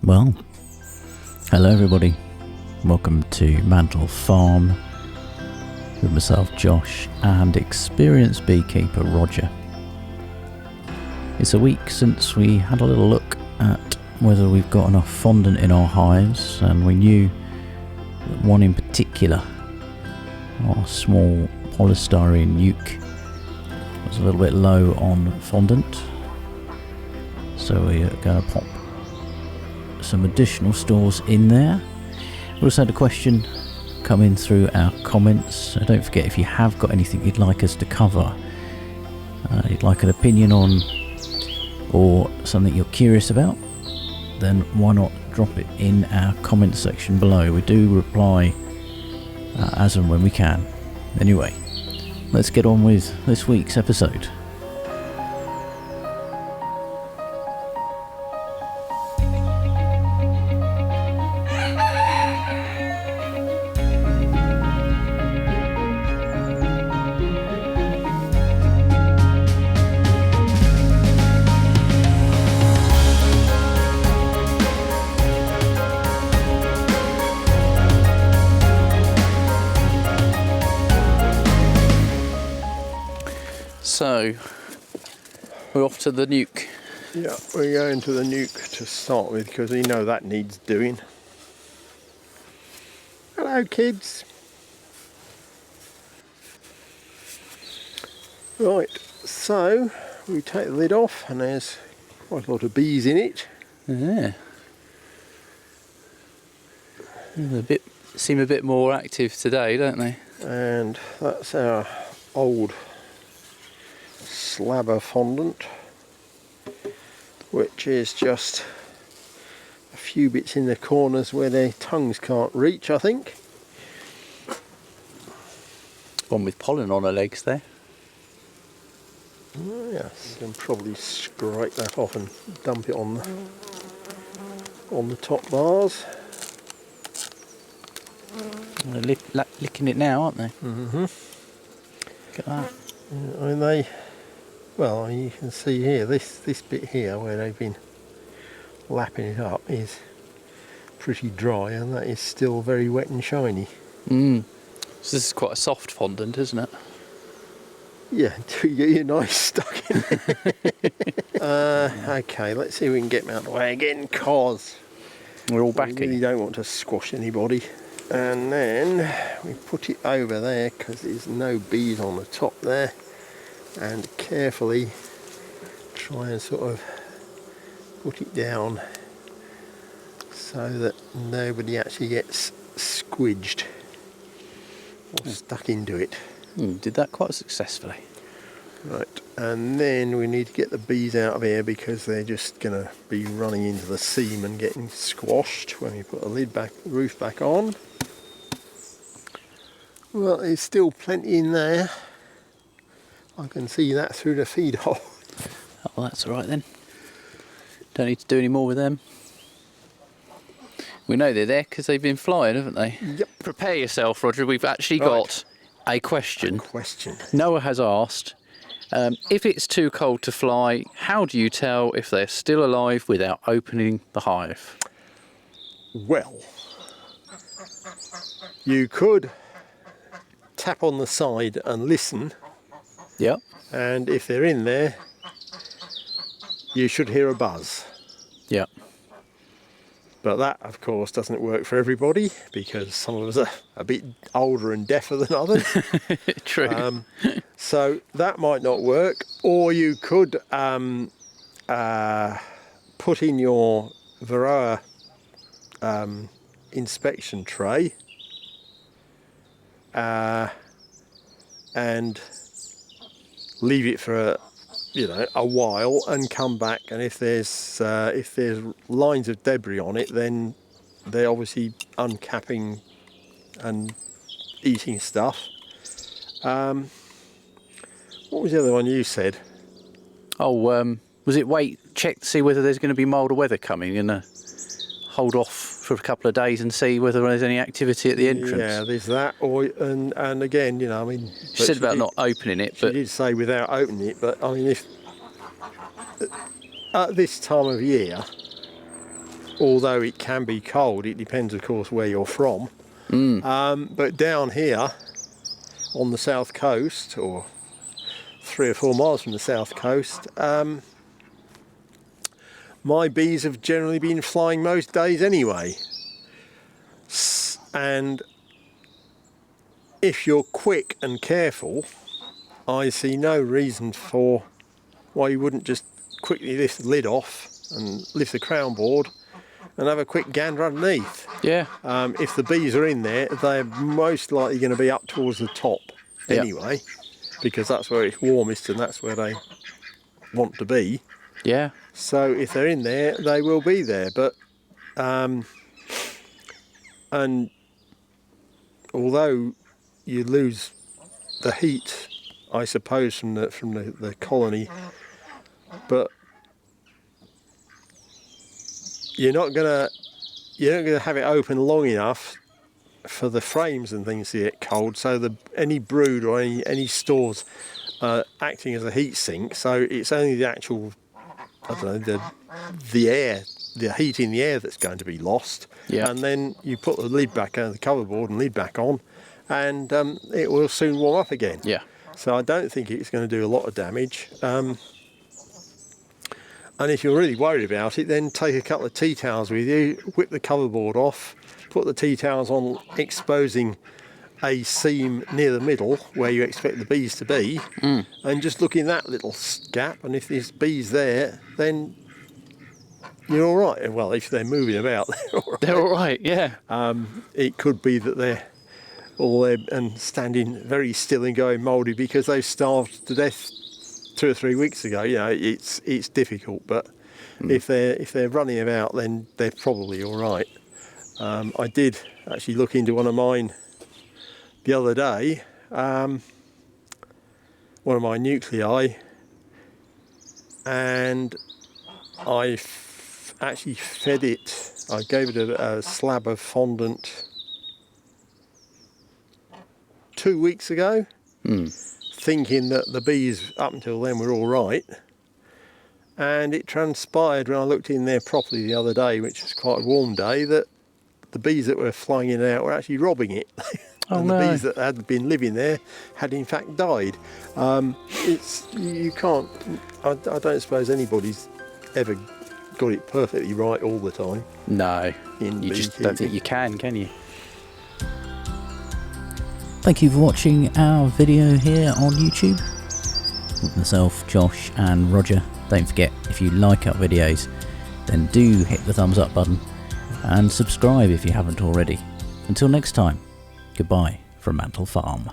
Well, hello everybody. Welcome to Mantel Farm with myself, Josh, and experienced beekeeper Roger. It's a week since we had a little look at whether we've got enough fondant in our hives, and we knew that one in particular, our small polystyrene Nuke, was a little bit low on fondant. So we're going to pop some additional stores in there. We also had a question come in through our comments. So don't forget, if you have got anything you'd like us to cover, you'd like an opinion on, or something you're curious about, then why not drop it in our comment section below. We do reply as and when we can. Anyway, let's get on with this week's episode. So, we're off to the Nuke. Yeah, we're going to the Nuke to start with because we know that needs doing. Hello kids. Right, so we take the lid off and there's quite a lot of bees in it. Yeah. They seem a bit more active today, don't they? And that's our old slab of fondant, which is just a few bits in the corners where their tongues can't reach, I think. One with pollen on her legs there. Oh, yes, and probably scrape that off and dump it on the top bars. They're licking it now, aren't they? Mm-hmm. Look at that. I mean, well, you can see here, this bit here where they've been lapping it up is pretty dry, and that is still very wet and shiny. So this is quite a soft fondant, isn't it? Yeah, until you get your knife stuck in it. Okay, let's see if we can get them out of the way again, cause We're all we backing. really don't want to squash anybody. And then we put it over there because there's no bees on the top there, and carefully try and sort of put it down so that nobody actually gets squidged or stuck into it. Did that quite successfully. Right, and then we need to get the bees out of here because they're just going to be running into the seam and getting squashed when we put the roof back on. Well, there's still plenty in there. I can see that through the feed hole. Oh, well, that's all right then. Don't need to do any more with them. We know they're there because they've been flying, haven't they? Yep. Prepare yourself, Roger. We've actually got a question. Noah has asked, if it's too cold to fly, how do you tell if they're still alive without opening the hive? Well, you could tap on the side and listen. Yep. And if they're in there, you should hear a buzz. Yep. But that, of course, doesn't work for everybody because some of us are a bit older and deafer than others. True. So that might not work. Or you could put in your Varroa inspection tray and leave it for a while and come back, and if there's lines of debris on it, then they're obviously uncapping and eating stuff. What was the other one you said? Oh, was it check to see whether there's going to be milder weather coming and hold off for a couple of days and see whether there's any activity at the entrance? Yeah, there's that. And again, I mean, she said about not opening it, but she did say without opening it. But I mean, if at this time of year, although it can be cold. It depends, of course, where you're from. But down here on the south coast, or 3 or 4 miles from the south coast, my bees have generally been flying most days anyway. And if you're quick and careful, I see no reason for why you wouldn't just quickly lift the lid off and lift the crown board and have a quick gander underneath. Yeah. If the bees are in there, they're most likely going to be up towards the top anyway, because that's where it's warmest and that's where they want to be. Yeah. So if they're in there, they will be there. But and although you lose the heat, I suppose, from the colony, but you're not gonna have it open long enough for the frames and things to get cold. So any brood or any stores acting as a heat sink. So it's only the actual, I don't know, the air, the heat in the air that's going to be lost. Yeah. And then you put the lid back on, the cover board and lid back on, and it will soon warm up again. Yeah. So I don't think it's going to do a lot of damage. And if you're really worried about it, then take a couple of tea towels with you, whip the cover board off, put the tea towels on, exposing a seam near the middle where you expect the bees to be, and just look in that little gap, and if there's bees there, then you're all right. Well, if they're moving about, they're all right. They're all right, yeah. It could be that they're all there and standing very still and going mouldy because they've starved to death 2 or 3 weeks ago. You know, it's difficult, but if they're running about, then they're probably all right. I did actually look into one of mine the other day, one of my nuclei, and I actually fed it. I gave it a slab of fondant 2 weeks ago, thinking that the bees up until then were all right. And it transpired when I looked in there properly the other day, which was quite a warm day, that the bees that were flying in and out were actually robbing it. And the bees that had been living there had in fact died. You can't, I don't suppose anybody's ever got it perfectly right all the time. No, you just don't think you can you? Thank you for watching our video here on YouTube with myself, Josh and Roger. Don't forget, if you like our videos, then do hit the thumbs up button and subscribe if you haven't already. Until next time, goodbye from Mantel Farm.